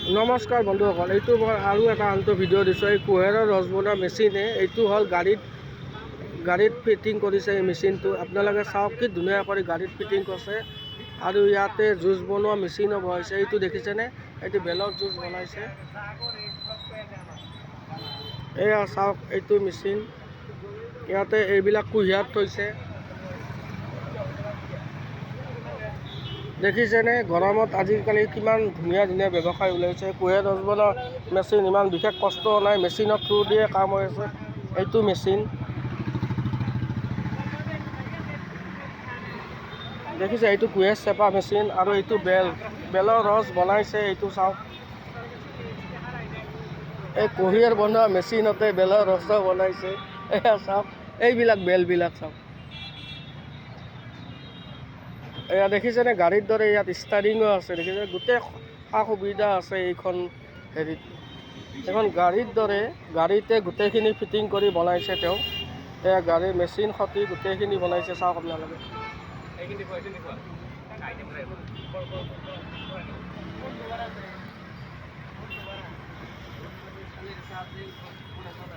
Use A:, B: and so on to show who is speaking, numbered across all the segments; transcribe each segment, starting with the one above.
A: নমস্কাৰ বন্ধুসকল, এইটো মই আৰু এটা আনটো ভিডিঅ' দিছোঁ। এই কুঁহেৰৰ ৰস বনোৱা মেচিনে এইটো হ'ল গাড়ীত ফিটিং কৰিছে। এই মেচিনটো আপোনালোকে চাওক, কি ধুনীয়া কৰি গাড়ীত ফিটিং কৰিছে। আৰু ইয়াতে জুচ বনোৱা মেচিনো বনাইছে। এইটো দেখিছেনে? এইটো বেলৰ জুচ বনাইছে। এয়া চাওক, এইটো মেচিন। ইয়াতে এইবিলাক কুঁহিয়াৰ থৈছে। দেখিছেনে? গৰমত আজিকালি কিমান ধুনীয়া ধুনীয়া ব্যৱসায় ওলাইছে। কুঁহিয়াৰ ৰস বনোৱা মেচিন, ইমান বিশেষ কষ্ট নাই, মেচিনৰ থ্ৰু দিয়ে কাম হৈ আছে। এইটো মেচিন দেখিছে, এইটো কুঁহিয়াৰ চেপা মেচিন। আৰু এইটো বেলৰ ৰস বনাইছে। এইটো চাওক, এই কুঁহিয়াৰ বনোৱা মেচিনতে বেলৰ ৰসো বনাইছে। এয়া চাওক, এইবিলাক বেলবিলাক চাওক। এয়া দেখিছেনে? গাড়ীৰ দৰে ইয়াত ষ্টাৰিঙো আছে। দেখিছে, গোটেই সা সুবিধা আছে এইখন হেৰিত। এখন গাড়ীৰ দৰে গাড়ীতে গোটেইখিনি ফিটিং কৰি বনাইছে তেওঁ। এয়া গাড়ীৰ মেচিন সতি গোটেইখিনি বনাইছে। চাওক আপোনালোকে।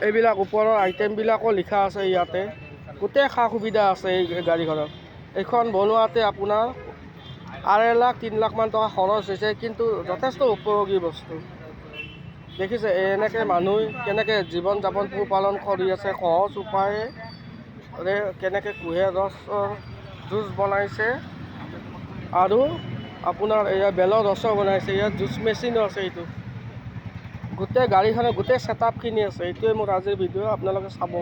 A: এইবিলাক ওপৰৰ আইটেমবিলাকো লিখা আছে ইয়াতে। গোটেই সা সুবিধা আছে এই গাড়ীখনত। এইখন বনোৱাতে আপোনাৰ 2.5 লাখ 3 লাখ মান টকা খৰচ হৈছে, কিন্তু যথেষ্ট উপযোগী বস্তু। দেখিছে, এনেকৈ মানুহ কেনেকৈ জীৱন যাপন পোহপালন কৰি আছে। সহজ উপায়ে কেনেকৈ কুঁহিয়াৰ ৰসৰ জুচ বনাইছে। আৰু আপোনাৰ এয়া বেলৰ ৰসো বনাইছে। ইয়াত জুচ মেচিনো আছে। এইটো গোটেই গাড়ীখনৰ গোটেই ছেটআপখিনি আছে। এইটোৱে মোৰ আজিৰ ভিডিঅ', আপোনালোকে চাব।